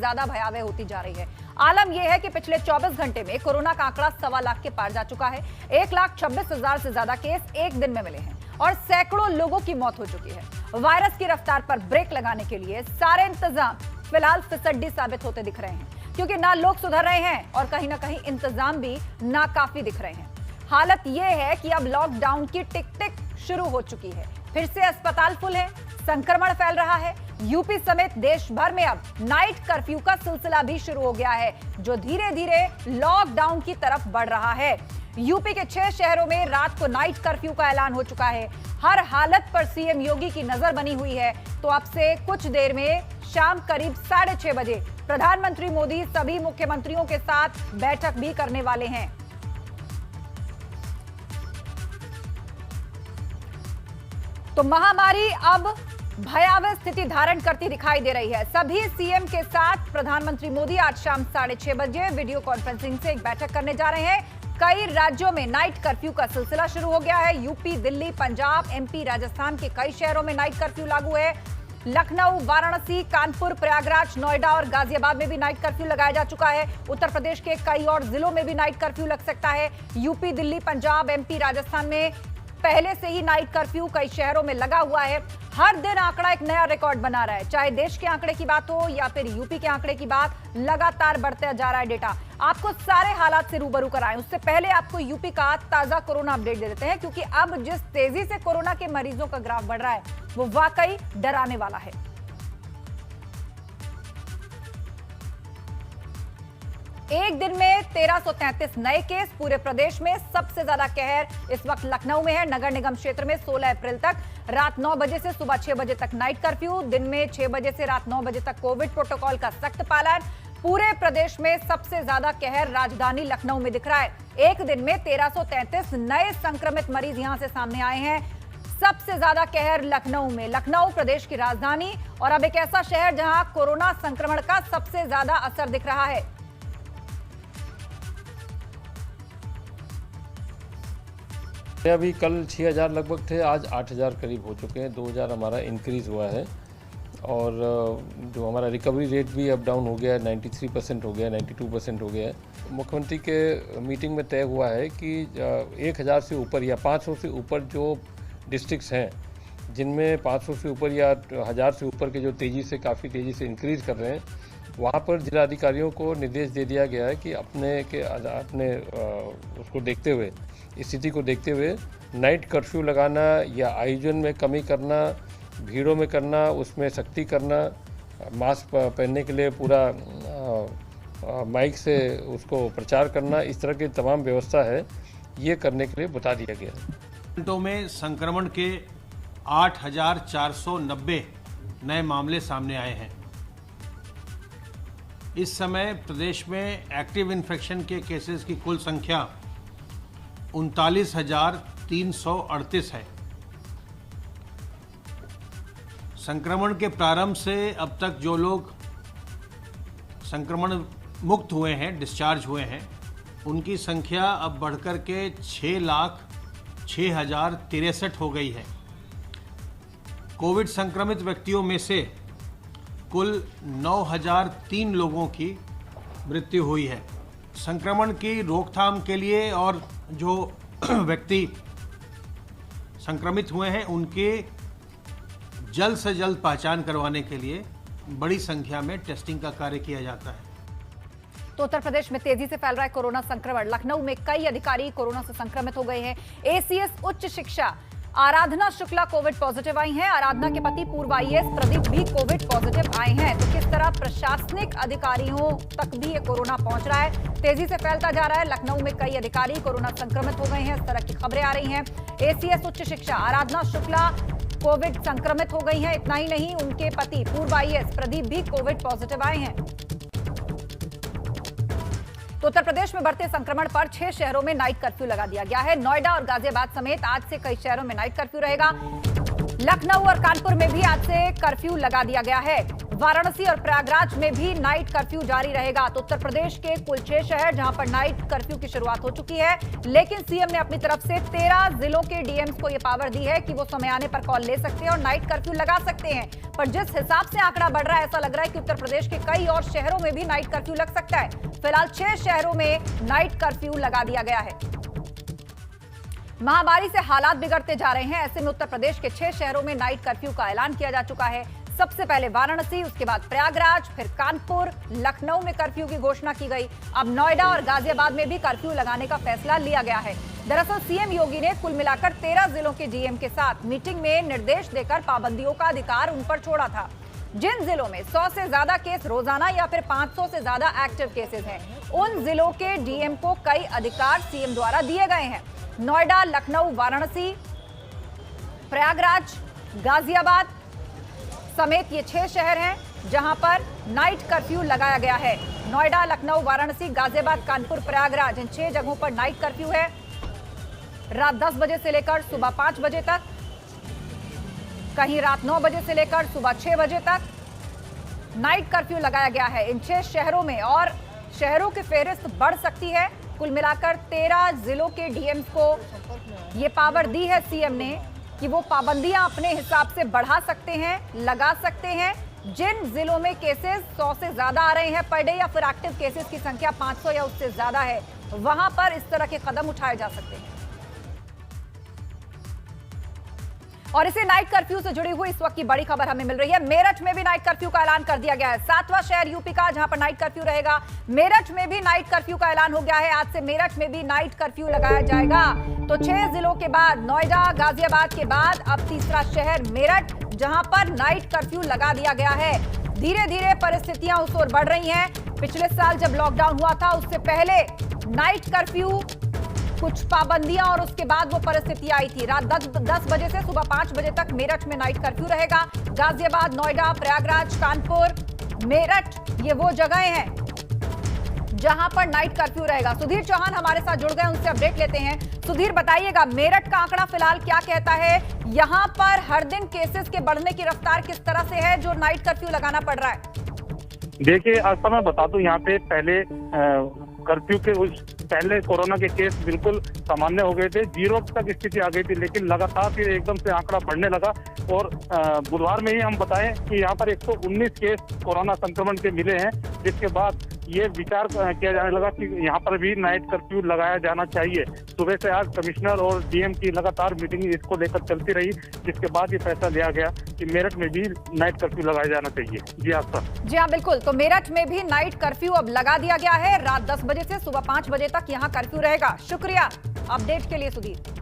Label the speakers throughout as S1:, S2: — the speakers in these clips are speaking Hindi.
S1: ज्यादा भयावह होती जा रही है। आलम यह है कि पिछले 24 घंटे में कोरोना का आंकड़ा 1.25 लाख के पार जा चुका है। 1,26,000 से ज्यादा केस एक दिन में मिले हैं और सैकड़ों लोगों की मौत हो चुकी है। वायरस की रफ्तार पर ब्रेक लगाने के लिए सारे इंतजाम फिलहाल फिसड्डी साबित होते दिख रहे हैं, क्योंकि ना लोग सुधर रहे हैं और कहीं ना कहीं इंतजाम भी नाकाफी दिख रहे हैं। हालत यह है कि अब लॉकडाउन की टिक टिक शुरू हो चुकी है, फिर से अस्पताल फुल है, संक्रमण फैल रहा है। यूपी समेत देश भर में अब नाइट कर्फ्यू का सिलसिला भी शुरू हो गया है, जो धीरे धीरे लॉकडाउन की तरफ बढ़ रहा है। यूपी के 6 शहरों में रात को नाइट कर्फ्यू का ऐलान हो चुका है। हर हालत पर सीएम योगी की नजर बनी हुई है। तो अब से कुछ देर में शाम करीब 6:30 बजे प्रधानमंत्री मोदी सभी मुख्यमंत्रियों के साथ बैठक भी करने वाले हैं। तो महामारी अब भयावह स्थिति धारण करती दिखाई दे रही है। सभी सीएम के साथ प्रधानमंत्री मोदी आज शाम 6:30 बजे वीडियो कॉन्फ्रेंसिंग से एक बैठक करने जा रहे हैं। कई राज्यों में नाइट कर्फ्यू का सिलसिला शुरू हो गया है। यूपी, दिल्ली, पंजाब, एमपी, राजस्थान के कई शहरों में नाइट कर्फ्यू लागू है। लखनऊ, वाराणसी, कानपुर, प्रयागराज, नोएडा और गाजियाबाद में भी नाइट कर्फ्यू लगाया जा चुका है। उत्तर प्रदेश के कई और जिलों में भी नाइट कर्फ्यू लग सकता है। यूपी, दिल्ली, पंजाब, एमपी, राजस्थान में पहले से ही नाइट कर्फ्यू कई शहरों में लगा हुआ है। हर दिन आंकड़ा एक नया रिकॉर्ड बना रहा है, चाहे देश के आंकड़े की बात हो या फिर यूपी के आंकड़े की बात, लगातार बढ़ता जा रहा है डेटा। आपको सारे हालात से रूबरू कराएं, उससे पहले आपको यूपी का ताजा कोरोना अपडेट दे देते हैं, क्योंकि अब जिस तेजी से कोरोना के मरीजों का ग्राफ बढ़ रहा है वो वाकई डराने वाला है। एक दिन में 1333 नए केस। पूरे प्रदेश में सबसे ज्यादा कहर इस वक्त लखनऊ में है। नगर निगम क्षेत्र में 16 अप्रैल तक रात 9 बजे से सुबह 6 बजे तक नाइट कर्फ्यू, दिन में 6 बजे से रात 9 बजे तक कोविड प्रोटोकॉल का सख्त पालन। पूरे प्रदेश में सबसे ज्यादा कहर राजधानी लखनऊ में दिख रहा है। एक दिन में 1333 नए संक्रमित मरीज यहां से सामने आए हैं। सबसे ज्यादा कहर लखनऊ में। लखनऊ प्रदेश की राजधानी और अब एक ऐसा शहर जहां कोरोना संक्रमण का सबसे ज्यादा असर दिख रहा है।
S2: अभी कल 6,000 लगभग थे, आज 8,000 करीब हो चुके हैं। 2,000 हमारा इंक्रीज़ हुआ है और जो हमारा रिकवरी रेट भी अप डाउन हो गया है, 93% हो गया है, 92% हो गया है। मुख्यमंत्री के मीटिंग में तय हुआ है कि 1,000 से ऊपर या 500 से ऊपर जो डिस्ट्रिक्ट्स हैं, जिनमें 500 से ऊपर या 1,000 से ऊपर के जो काफ़ी तेज़ी से इंक्रीज़ कर रहे हैं, वहाँ पर जिलाधिकारियों को निर्देश दे दिया गया है कि अपने उसको देखते हुए, स्थिति को देखते हुए नाइट कर्फ्यू लगाना या आयोजन में कमी करना, भीड़ों में करना, उसमें सख्ती करना, मास्क पहनने के लिए पूरा माइक से उसको प्रचार करना, इस तरह की तमाम व्यवस्था है, ये करने के लिए बता दिया गया है।
S3: घंटों में संक्रमण के 8,490 नए मामले सामने आए हैं। इस समय प्रदेश में एक्टिव इन्फेक्शन के केसेस की कुल संख्या 39,338 है। संक्रमण के प्रारंभ से अब तक जो लोग संक्रमण मुक्त हुए हैं, डिस्चार्ज हुए हैं, उनकी संख्या अब बढ़कर के 6,06,063 हो गई है। कोविड संक्रमित व्यक्तियों में से कुल 9,003 लोगों की मृत्यु हुई है। संक्रमण की रोकथाम के लिए और जो व्यक्ति संक्रमित हुए हैं उनके जल्द से जल्द पहचान करवाने के लिए बड़ी संख्या में टेस्टिंग का कार्य किया जाता है।
S1: तो उत्तर प्रदेश में तेजी से फैल रहा है कोरोना संक्रमण। लखनऊ में कई अधिकारी कोरोना से संक्रमित हो गए हैं। एसीएस उच्च शिक्षा आराधना शुक्ला कोविड पॉजिटिव आई हैं। आराधना के पति पूर्व आईएएस प्रदीप भी कोविड पॉजिटिव आए हैं। तो किस तरह प्रशासनिक अधिकारियों तक भी ये कोरोना पहुंच रहा है, तेजी से फैलता जा रहा है। लखनऊ में कई अधिकारी कोरोना संक्रमित हो गए हैं, इस तरह की खबरें आ रही हैं। एसीएस उच्च शिक्षा आराधना शुक्ला कोविड संक्रमित हो गई हैं। इतना ही नहीं, उनके पति पूर्व आईएएस प्रदीप भी कोविड पॉजिटिव आए हैं। तो उत्तर प्रदेश में बढ़ते संक्रमण पर 6 शहरों में नाइट कर्फ्यू लगा दिया गया है। नोएडा और गाजियाबाद समेत आज से कई शहरों में नाइट कर्फ्यू रहेगा। लखनऊ और कानपुर में भी आज से कर्फ्यू लगा दिया गया है। वाराणसी और प्रयागराज में भी नाइट कर्फ्यू जारी रहेगा। तो उत्तर प्रदेश के कुल 6 शहर जहां पर नाइट कर्फ्यू की शुरुआत हो चुकी है, लेकिन सीएम ने अपनी तरफ से 13 जिलों के डीएम्स को यह पावर दी है कि वो समय आने पर कॉल ले सकते हैं और नाइट कर्फ्यू लगा सकते हैं। पर जिस हिसाब से आंकड़ा बढ़ रहा है, ऐसा लग रहा है कि उत्तर प्रदेश के कई और शहरों में भी नाइट कर्फ्यू लग सकता है। फिलहाल 6 शहरों में नाइट कर्फ्यू लगा दिया गया है। महामारी से हालात बिगड़ते जा रहे हैं, ऐसे में उत्तर प्रदेश के 6 शहरों में नाइट कर्फ्यू का ऐलान किया जा चुका है। सबसे पहले वाराणसी, उसके बाद प्रयागराज, फिर कानपुर, लखनऊ में कर्फ्यू की घोषणा की गई। अब नोएडा और गाजियाबाद में भी कर्फ्यू लगाने का फैसला लिया गया है। दरअसल सीएम योगी ने कुल मिलाकर 13 जिलों के डीएम के साथ मीटिंग में निर्देश देकर पाबंदियों का अधिकार उन पर छोड़ा था। जिन जिलों में 100 से ज्यादा केस रोजाना या फिर 500 से ज्यादा एक्टिव केसेस हैं, उन जिलों के डीएम को कई अधिकार सीएम द्वारा दिए गए हैं। नोएडा, लखनऊ, वाराणसी, प्रयागराज, गाजियाबाद समेत ये 6 शहर हैं जहां पर नाइट कर्फ्यू लगाया गया है। नोएडा, लखनऊ, वाराणसी, गाजियाबाद, कानपुर, प्रयागराज, इन 6 जगहों पर नाइट कर्फ्यू है। रात 10 बजे से लेकर सुबह 5 बजे तक, कहीं रात 9 बजे से लेकर सुबह 6 बजे तक नाइट कर्फ्यू लगाया गया है इन 6 शहरों में। और शहरों की फेहरिस्त बढ़ सकती है। कुल मिलाकर 13 जिलों के डीएम्स को ये पावर दी है सीएम ने कि वो पाबंदियां अपने हिसाब से बढ़ा सकते हैं, लगा सकते हैं। जिन जिलों में केसेस 100 से ज्यादा आ रहे हैं पर डे या फिर एक्टिव केसेस की संख्या 500 या उससे ज्यादा है, वहां पर इस तरह के कदम उठाए जा सकते हैं। और इसे नाइट कर्फ्यू से जुड़ी हुई इस वक्त की बड़ी खबर हमें मिल रही है। मेरठ में भी नाइट कर्फ्यू का ऐलान कर दिया गया है। 7वां शहर यूपी का जहां पर नाइट कर्फ्यू रहेगा। मेरठ में भी नाइट कर्फ्यू का ऐलान हो गया है। आज से मेरठ में भी नाइट कर्फ्यू लगाया जाएगा। तो 6 जिलों के बाद नोएडा, गाजियाबाद के बाद अब तीसरा शहर मेरठ, जहां पर नाइट कर्फ्यू लगा दिया गया है। धीरे धीरे परिस्थितियां उस ओर बढ़ रही हैं। पिछले साल जब लॉकडाउन हुआ था, उससे पहले नाइट कर्फ्यू, कुछ पाबंदियां और उसके बाद वो परिस्थिति आई थी। रात 10 बजे से सुबह 5 बजे तक मेरठ में नाइट कर्फ्यू रहेगा। गाजियाबाद, नोएडा, प्रयागराज, कानपुर, मेरठ, ये वो जगहें हैं जहां पर नाइट कर्फ्यू रहेगा। सुधीर चौहान हमारे साथ जुड़ गए, उनसे अपडेट लेते हैं। सुधीर, बताइएगा मेरठ का आंकड़ा फिलहाल क्या कहता है? यहां पर हर दिन केसेस के बढ़ने की रफ्तार किस तरह से है जो नाइट कर्फ्यू लगाना पड़ रहा है?
S4: देखिए, आज मैं बता दूं, यहाँ पे पहले कर्फ्यू के पहले कोरोना के केस बिल्कुल सामान्य हो गए थे, 0 तक स्थिति आ गई थी, लेकिन लगातार फिर एकदम से आंकड़ा बढ़ने लगा। और बुधवार में ही हम बताएं कि यहाँ पर 119 केस कोरोना संक्रमण के मिले हैं, जिसके बाद ये विचार किया जाने लगा कि यहाँ पर भी नाइट कर्फ्यू लगाया जाना चाहिए। सुबह से आज कमिश्नर और डीएम की लगातार मीटिंग इसको लेकर चलती रही, जिसके बाद ये फैसला लिया गया कि मेरठ में भी नाइट कर्फ्यू लगाया जाना चाहिए। जी हाँ
S1: बिल्कुल। तो मेरठ में भी नाइट कर्फ्यू अब लगा दिया गया है। रात 10 बजे से सुबह 5 बजे तक यहाँ कर्फ्यू रहेगा। शुक्रिया अपडेट के लिए सुधीर।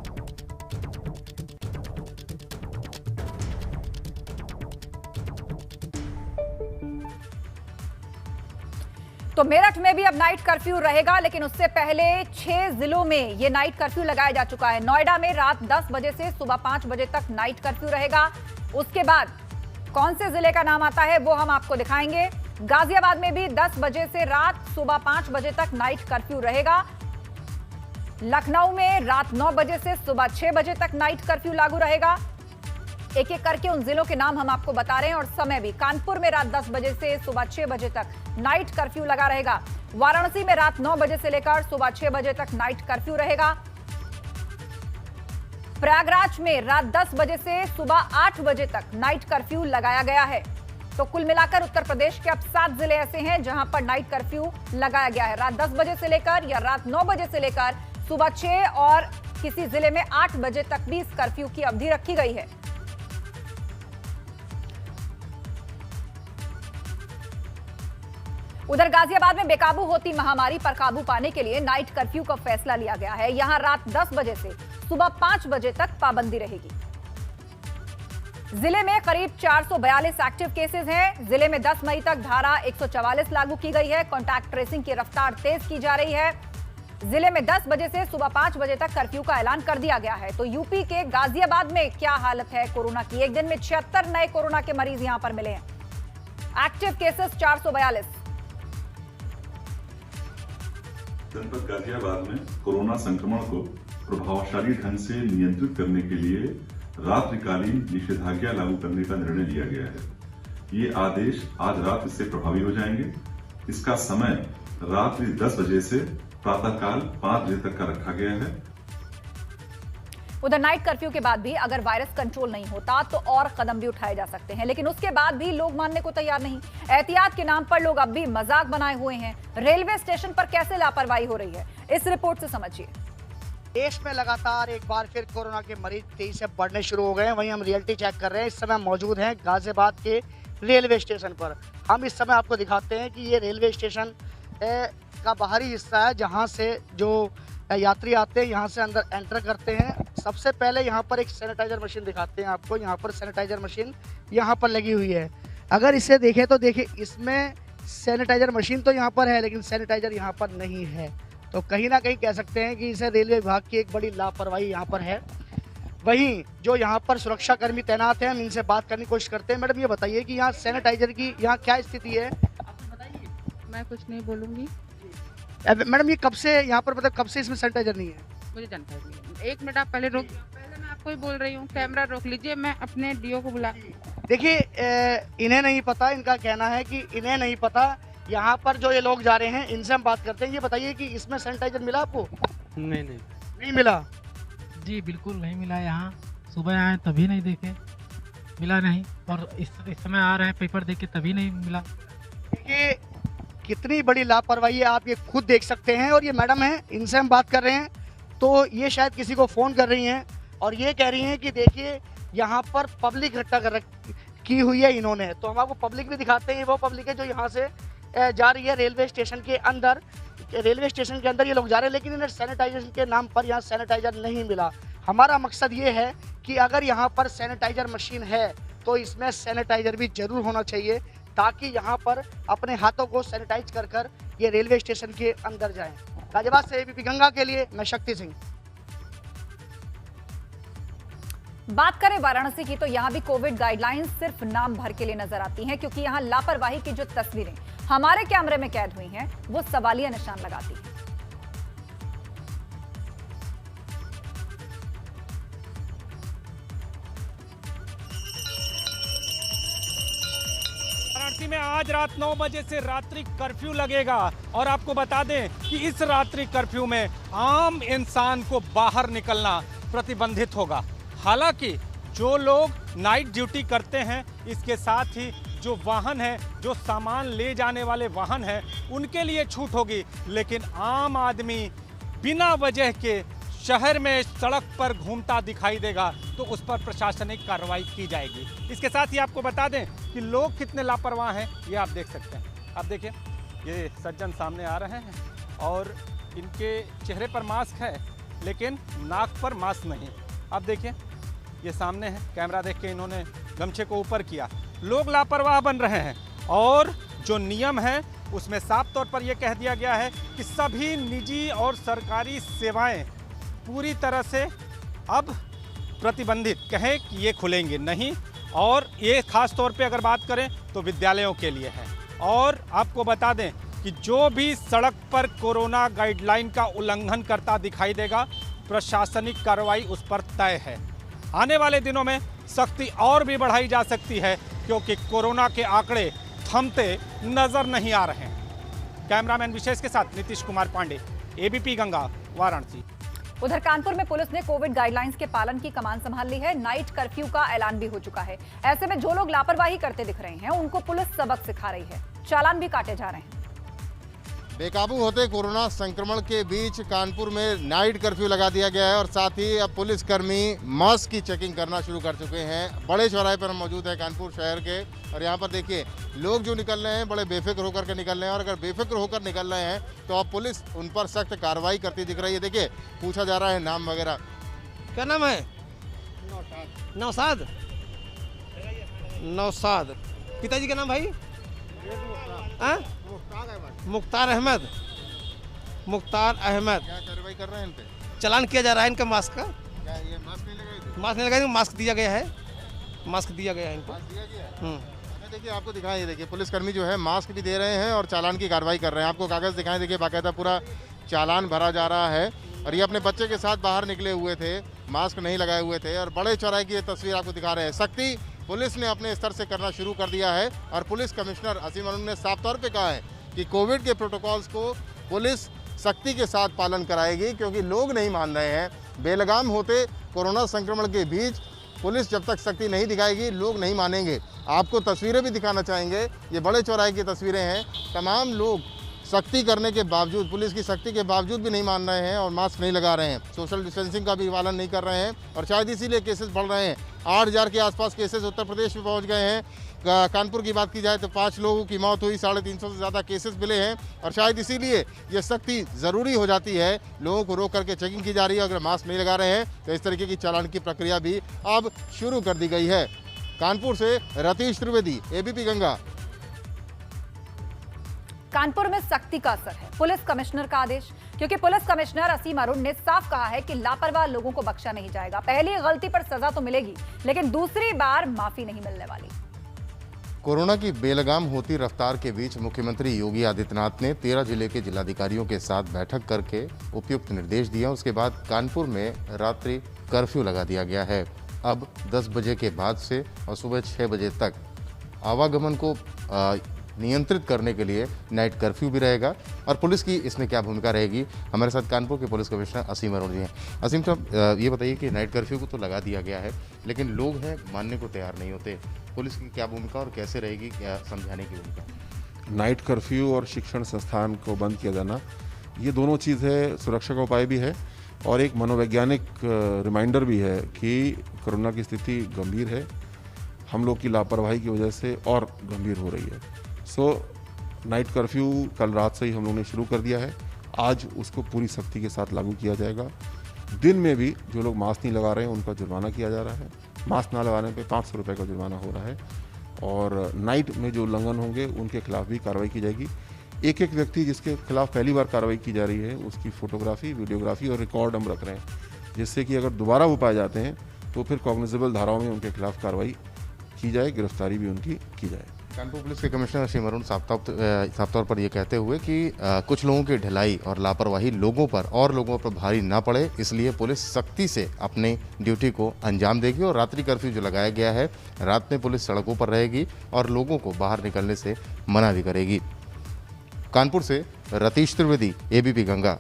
S1: तो मेरठ में भी अब नाइट कर्फ्यू रहेगा, लेकिन उससे पहले 6 जिलों में ये नाइट कर्फ्यू लगाया जा चुका है। नोएडा में रात 10 बजे से सुबह 5 बजे तक नाइट कर्फ्यू रहेगा। उसके बाद कौन से जिले का नाम आता है वो हम आपको दिखाएंगे। गाजियाबाद में भी 10 बजे से रात सुबह 5 बजे तक नाइट कर्फ्यू रहेगा। लखनऊ में रात 9 बजे से सुबह 6 बजे तक नाइट कर्फ्यू लागू रहेगा। एक एक करके उन जिलों के नाम हम आपको बता रहे हैं और समय भी। कानपुर में रात 10 बजे से सुबह 6 बजे तक नाइट कर्फ्यू लगा रहेगा। वाराणसी में रात 9 बजे से लेकर सुबह 6 बजे तक नाइट कर्फ्यू रहेगा। प्रयागराज में रात 10 बजे से सुबह 8 बजे तक नाइट कर्फ्यू लगाया गया है। तो कुल मिलाकर उत्तर प्रदेश के अब 7 जिले ऐसे हैं जहां पर नाइट कर्फ्यू लगाया गया है। रात 10 बजे से लेकर या रात 9 बजे से लेकर सुबह 6 और किसी जिले में 8 बजे तक भी इस कर्फ्यू की अवधि रखी गई है। उधर गाजियाबाद में बेकाबू होती महामारी पर काबू पाने के लिए नाइट कर्फ्यू का फैसला लिया गया है। यहां रात 10 बजे से सुबह 5 बजे तक पाबंदी रहेगी। जिले में करीब 442 एक्टिव केसेस हैं। जिले में 10 मई तक धारा 144 लागू की गई है। कॉन्टैक्ट ट्रेसिंग की रफ्तार तेज की जा रही है। जिले में 10 बजे से सुबह 5 बजे तक कर्फ्यू का ऐलान कर दिया गया है। तो यूपी के गाजियाबाद में क्या हालत है कोरोना की? एक दिन में 76 नए कोरोना के मरीज यहां पर मिले हैं। Active cases 442।
S5: जनपद गाजियाबाद में कोरोना संक्रमण को प्रभावशाली ढंग से नियंत्रित करने के लिए रात्रिकालीन निषेधाज्ञा लागू करने का निर्णय लिया गया है। ये आदेश आज रात से प्रभावी हो जाएंगे। इसका समय रात्रि 10 बजे से प्रातःकाल 5 बजे तक का रखा गया है।
S1: उधर नाइट कर्फ्यू के बाद भी अगर वायरस कंट्रोल नहीं होता तो और कदम भी उठाए जा सकते हैं, लेकिन उसके बाद भी लोग मानने को तैयार नहीं। एहतियात के नाम पर लोग अब भी मजाक बनाए हुए हैं। रेलवे स्टेशन पर कैसे लापरवाही हो रही है, इस रिपोर्ट से समझिए।
S6: देश में लगातार एक बार फिर कोरोना के मरीज तेजी से बढ़ने शुरू हो गए हैं। वहीं हम रियलिटी चेक कर रहे हैं। इस समय मौजूद हैं गाजियाबाद के रेलवे स्टेशन पर। हम इस समय आपको दिखाते हैं कि ये रेलवे स्टेशन का बाहरी हिस्सा है, जहां से जो यात्री आते हैं यहाँ से अंदर एंटर करते हैं। सबसे पहले यहाँ पर एक सैनिटाइजर मशीन दिखाते हैं आपको। यहाँ पर सैनिटाइजर मशीन यहाँ पर लगी हुई है। अगर इसे देखें तो देखिए, इसमें सैनिटाइजर मशीन तो यहाँ पर है, लेकिन सैनिटाइजर यहाँ पर नहीं है। तो कहीं ना कहीं कह सकते हैं कि इसे रेलवे विभाग की एक बड़ी लापरवाही यहाँ पर है। वहीं जो यहाँ पर सुरक्षा कर्मी तैनात हैं, हम इनसे बात करने की कोशिश करते हैं। मैडम, ये बताइए कि यहाँ सैनिटाइजर की यहाँ क्या स्थिति है?
S7: मैं कुछ नहीं बोलूँगी।
S6: मैडम, ये कब से यहाँ पर, मतलब कब से इसमें सैनिटाइजर नहीं है?
S7: मुझे जानकारी नहीं है। 1 मिनट आप पहले रोक, पहले मैं आपको ही बोल रही हूँ। कैमरा रोक लीजिए, मैं अपने डीओ को बुला।
S6: देखिए, इन्हें नहीं पता। इनका कहना है कि इन्हें नहीं पता। यहाँ पर जो ये लोग जा रहे हैं, इनसे हम बात करते हैं। ये बताइए कि इसमें सैनिटाइजर मिला आपको? नहीं मिला।
S8: जी बिल्कुल नहीं मिला। यहाँ सुबह आए तभी नहीं देखे, मिला नहीं। और इस समय आ रहे हैं पेपर देख के तभी नहीं मिला।
S6: देखिए कितनी बड़ी लापरवाही है, आप ये खुद देख सकते हैं। और ये मैडम हैं, इनसे हम बात कर रहे हैं। तो ये शायद किसी को फ़ोन कर रही हैं और ये कह रही हैं कि देखिए यहाँ पर पब्लिक इकट्ठा की हुई है इन्होंने। तो हम आपको पब्लिक भी दिखाते हैं। वो पब्लिक है जो यहाँ से जा रही है रेलवे स्टेशन के अंदर। रेलवे स्टेशन के अंदर ये लोग जा रहे हैं, लेकिन इन्हें सैनिटाइजेशन के नाम पर यहाँ सैनिटाइजर नहीं मिला। हमारा मकसद ये है कि अगर यहाँ पर सैनिटाइजर मशीन है तो इसमें सैनिटाइजर भी जरूर होना चाहिए, ताकि यहाँ पर अपने हाथों को सैनिटाइज कर कर ये रेलवे स्टेशन के अंदर जाएं। गाजियाबाद से एबीपी गंगा के लिए मैं शक्ति सिंह।
S1: बात करें वाराणसी की, तो यहाँ भी कोविड गाइडलाइंस सिर्फ नाम भर के लिए नजर आती हैं, क्योंकि यहाँ लापरवाही की जो तस्वीरें हमारे कैमरे में कैद हुई हैं, वो सवालिया निशान लगाती हैं।
S9: वाराणसी में आज रात 9 बजे से रात्रि कर्फ्यू लगेगा। और आपको बता दें कि इस रात्रि कर्फ्यू में आम इंसान को बाहर निकलना प्रतिबंधित होगा। हालांकि जो लोग नाइट ड्यूटी करते हैं, इसके साथ ही जो वाहन है, जो सामान ले जाने वाले वाहन हैं, उनके लिए छूट होगी। लेकिन आम आदमी बिना वजह के शहर में सड़क पर घूमता दिखाई देगा तो उस पर प्रशासनिक कार्रवाई की जाएगी। इसके साथ ही आपको बता दें कि लोग कितने लापरवाह हैं, ये आप देख सकते हैं। आप देखिए, ये सज्जन सामने आ रहे हैं और इनके चेहरे पर मास्क है, लेकिन नाक पर मास्क नहीं। आप देखिए, ये सामने है, कैमरा देख के इन्होंने गमछे को ऊपर किया। लोग लापरवाह बन रहे हैं। और जो नियम है उसमें साफ तौर पर यह कह दिया गया है कि सभी निजी और सरकारी सेवाएं पूरी तरह से अब प्रतिबंधित, कहें कि ये खुलेंगे नहीं। और ये खास तौर पे अगर बात करें तो विद्यालयों के लिए है। और आपको बता दें कि जो भी सड़क पर कोरोना गाइडलाइन का उल्लंघन करता दिखाई देगा, प्रशासनिक कार्रवाई उस पर तय है। आने वाले दिनों में सख्ती और भी बढ़ाई जा सकती है, क्योंकि कोरोना के आंकड़े थमते नजर नहीं आ रहे हैं। कैमरामैन विशेष के साथ नीतीश कुमार पांडे, एबीपी गंगा, वाराणसी।
S1: उधर कानपुर में पुलिस ने कोविड गाइडलाइंस के पालन की कमान संभाल ली है। नाइट कर्फ्यू का ऐलान भी हो चुका है। ऐसे में जो लोग लापरवाही करते दिख रहे हैं, उनको पुलिस सबक सिखा रही है। चालान भी काटे जा रहे हैं।
S10: बेकाबू होते कोरोना संक्रमण के बीच कानपुर में नाइट कर्फ्यू लगा दिया गया है और साथ ही अब पुलिसकर्मी मास्क की चेकिंग करना शुरू कर चुके हैं। बड़े चौराहे पर हम मौजूद हैं कानपुर शहर के, और यहाँ पर देखिए लोग जो निकल रहे हैं बड़े बेफिक्र होकर के निकल रहे हैं। और अगर बेफिक्र होकर निकल रहे हैं तो अब पुलिस उन पर सख्त कार्रवाई करती दिख रही है। देखिए, पूछा जा रहा है नाम वगैरह।
S11: क्या नाम है? नौसाद। नौसाद। पिताजी का नाम भाई? मुख्तार अहमद। मुख्तार अहमद।
S10: क्या कार्रवाई कर रहे हैं इन पे?
S11: चालान किया जा रहा है इनका मास्क का।
S10: क्या ये मास्क नहीं लगाए थे?
S11: मास्क नहीं लगाए, मास्क दिया गया है। मास्क दिया गया है इनको।
S10: मास्क दिया गया? देखिए, आपको दिखाएं, ये देखिए पुलिसकर्मी जो है मास्क भी दे रहे हैं और चालान की कार्रवाई कर रहे हैं। आपको कागज़ दिखाएं, देखिए बाकायदा पूरा चालान भरा जा रहा है। और ये अपने बच्चे के साथ बाहर निकले हुए थे, मास्क नहीं लगाए हुए थे। और बड़े चौराहे की ये तस्वीर आपको दिखा रहे हैं। सख्ती पुलिस ने अपने स्तर से करना शुरू कर दिया है और पुलिस कमिश्नर असीम अरुण ने साफ तौर पे कहा है कि कोविड के प्रोटोकॉल्स को पुलिस सख्ती के साथ पालन कराएगी, क्योंकि लोग नहीं मान रहे हैं। बेलगाम होते कोरोना संक्रमण के बीच पुलिस जब तक सख्ती नहीं दिखाएगी, लोग नहीं मानेंगे। आपको तस्वीरें भी दिखाना चाहेंगे, ये बड़े चौराहे की तस्वीरें हैं। तमाम लोग सख्ती करने के बावजूद, पुलिस की सख्ती के बावजूद भी नहीं मान रहे हैं और मास्क नहीं लगा रहे हैं, सोशल डिस्टेंसिंग का भी पालन नहीं कर रहे हैं और शायद इसीलिए केसेस बढ़ रहे हैं। 8000 के आसपास केसेस उत्तर प्रदेश में पहुंच गए हैं। कानपुर की बात की जाए तो 5 लोगों की मौत हुई, 350 से ज़्यादा केसेस मिले हैं और शायद इसीलिए ये सख्ती ज़रूरी हो जाती है। लोगों को रोक करके चेकिंग की जा रही है। अगर मास्क नहीं लगा रहे हैं तो इस तरीके की चालान की प्रक्रिया भी अब शुरू कर दी गई है। कानपुर से रतीश त्रिवेदी, एबीपी गंगा।
S1: कानपुर में सख्ती का असर है, पुलिस कमिश्नर का आदेश, क्योंकि पुलिस कमिश्नर असीम अरुण ने साफ कहा है कि लापरवाह लोगों को बख्शा नहीं जाएगा। पहली गलती पर सजा तो मिलेगी, लेकिन दूसरी बार माफी नहीं मिलने वाली।
S10: कोरोना की बेलगाम होती रफ्तार के बीच मुख्यमंत्री योगी आदित्यनाथ ने 13 जिले के जिलाधिकारियों के साथ बैठक करके उपयुक्त निर्देश दिया। उसके बाद कानपुर में रात्रि कर्फ्यू लगा दिया गया है। अब 10 बजे के बाद से और सुबह 6 बजे तक आवागमन को नियंत्रित करने के लिए नाइट कर्फ्यू भी रहेगा। और पुलिस की इसमें क्या भूमिका रहेगी, हमारे साथ कानपुर के पुलिस कमिश्नर असीम अरुण जी हैं। असीम साहब, ये बताइए कि नाइट कर्फ्यू को तो लगा दिया गया है, लेकिन लोग हैं मानने को तैयार नहीं होते। पुलिस की क्या भूमिका और कैसे रहेगी, क्या समझाने की भूमिका?
S12: नाइट कर्फ्यू और शिक्षण संस्थान को बंद किया जाना, ये दोनों चीज़ है, सुरक्षा का उपाय भी है और एक मनोवैज्ञानिक रिमाइंडर भी है कि कोरोना की स्थिति गंभीर है, हम लोग की लापरवाही की वजह से और गंभीर हो रही है। नाइट कर्फ्यू कल रात से ही हम लोगों ने शुरू कर दिया है। आज उसको पूरी सख्ती के साथ लागू किया जाएगा। दिन में भी जो लोग मास्क नहीं लगा रहे हैं उनका जुर्माना किया जा रहा है। मास्क ना लगाने पे 500 रुपये का जुर्माना हो रहा है और नाइट में जो उल्लंघन होंगे उनके खिलाफ भी कार्रवाई की जाएगी। एक एक व्यक्ति जिसके खिलाफ पहली बार कार्रवाई की जा रही है उसकी फोटोग्राफी, वीडियोग्राफी और रिकॉर्ड हम रख रहे हैं, जिससे कि अगर दोबारा वो पाए जाते हैं तो फिर कॉग्निजेबल धाराओं में उनके खिलाफ कार्रवाई की जाए, गिरफ्तारी भी उनकी की जाए।
S10: कानपुर पुलिस के कमिश्नर असीम अरुण साफ तौर पर ये कहते हुए कि कुछ लोगों की ढिलाई और लापरवाही लोगों पर भारी ना पड़े, इसलिए पुलिस सख्ती से अपनी ड्यूटी को अंजाम देगी और रात्रि कर्फ्यू जो लगाया गया है, रात में पुलिस सड़कों पर रहेगी और लोगों को बाहर निकलने से मना भी करेगी। कानपुर से रतीश त्रिवेदी, एबीपी गंगा।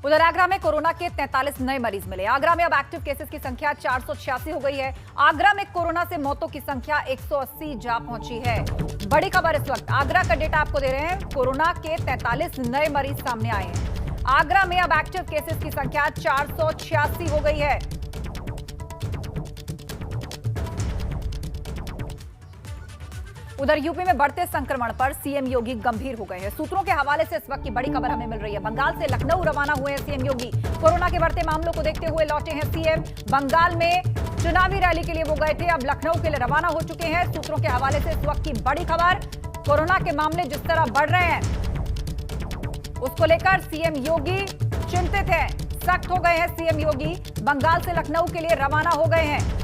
S1: उधर आगरा में कोरोना के 43 नए मरीज मिले। आगरा में अब एक्टिव केसेस की संख्या 486 हो गई है। आगरा में कोरोना से मौतों की संख्या 180 जा पहुंची है। बड़ी खबर इस वक्त आगरा का डेटा आपको दे रहे हैं। कोरोना के 43 नए मरीज सामने आए हैं। आगरा में अब एक्टिव केसेस की संख्या 486 हो गई है। उधर यूपी में बढ़ते संक्रमण पर सीएम योगी गंभीर हो गए हैं। सूत्रों के हवाले से इस वक्त की बड़ी खबर हमें मिल रही है। बंगाल से लखनऊ रवाना हुए हैं सीएम योगी। कोरोना के बढ़ते मामलों को देखते हुए लौटे हैं सीएम। बंगाल में चुनावी रैली के लिए वो गए थे, अब लखनऊ के लिए रवाना हो चुके हैं। सूत्रों के हवाले से इस वक्त की बड़ी खबर, कोरोना के मामले जिस तरह बढ़ रहे हैं उसको लेकर सीएम योगी चिंतित है। सख्त हो गए हैं सीएम योगी। बंगाल से लखनऊ के लिए रवाना हो गए हैं।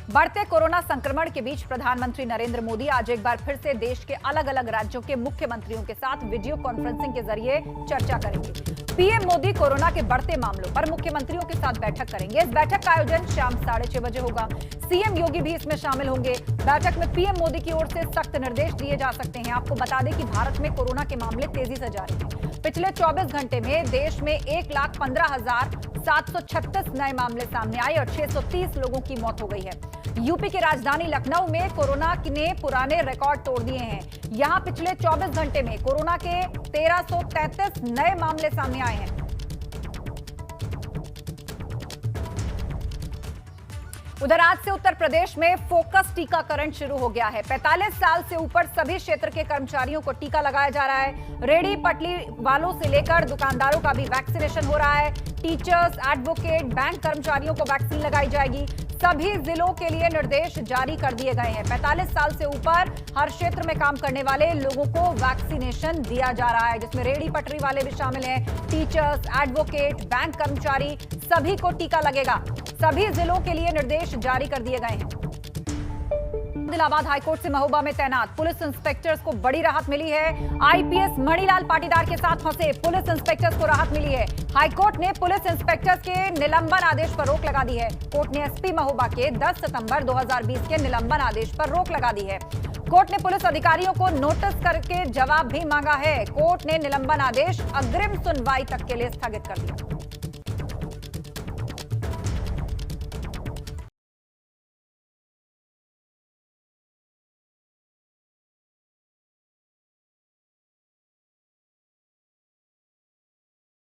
S1: बढ़ते कोरोना संक्रमण के बीच प्रधानमंत्री नरेंद्र मोदी आज एक बार फिर से देश के अलग अलग राज्यों के मुख्यमंत्रियों के साथ वीडियो कॉन्फ्रेंसिंग के जरिए चर्चा करेंगे। पीएम मोदी कोरोना के बढ़ते मामलों पर मुख्यमंत्रियों के साथ बैठक करेंगे। इस बैठक का आयोजन शाम 6:30 बजे होगा। सीएम योगी भी इसमें शामिल होंगे। बैठक में पीएम मोदी की ओर से सख्त निर्देश दिए जा सकते हैं। आपको बता दें कि भारत में कोरोना के मामले तेजी से जारी हैं। पिछले 24 घंटे में देश में 1,15,736 नए मामले सामने आए और 630 लोगों की मौत हो गई है। यूपी की राजधानी लखनऊ में कोरोना ने पुराने रिकॉर्ड तोड़ दिए हैं। यहां पिछले 24 घंटे में कोरोना के 1333 नए मामले सामने आए हैं। उधर आज से उत्तर प्रदेश में फोकस टीकाकरण शुरू हो गया है। 45 साल से ऊपर सभी क्षेत्र के कर्मचारियों को टीका लगाया जा रहा है। रेडी पटरी वालों से लेकर दुकानदारों का भी वैक्सीनेशन हो रहा है। टीचर्स, एडवोकेट, बैंक कर्मचारियों को वैक्सीन लगाई जाएगी। सभी जिलों के लिए निर्देश जारी कर दिए गए हैं। 45 साल से ऊपर हर क्षेत्र में काम करने वाले लोगों को वैक्सीनेशन दिया जा रहा है, जिसमें रेडी पटरी वाले भी शामिल हैं। टीचर्स, एडवोकेट, बैंक कर्मचारी, सभी को टीका लगेगा। सभी जिलों के लिए निर्देश जारी कर दिए गए हैं। इलाहाबाद हाईकोर्ट से महोबा में तैनात पुलिस इंस्पेक्टर्स को बड़ी राहत मिली है। आईपीएस मणिलाल पाटीदार के साथ फंसे पुलिस इंस्पेक्टर्स को राहत मिली है। हाईकोर्ट ने पुलिस इंस्पेक्टर्स के निलंबन आदेश पर रोक लगा दी है। कोर्ट ने एसपी महोबा के 10 सितंबर 2020 के निलंबन आदेश पर रोक लगा दी है। कोर्ट ने पुलिस अधिकारियों को नोटिस करके जवाब भी मांगा है। कोर्ट ने निलंबन आदेश अग्रिम सुनवाई तक के लिए स्थगित कर दिया।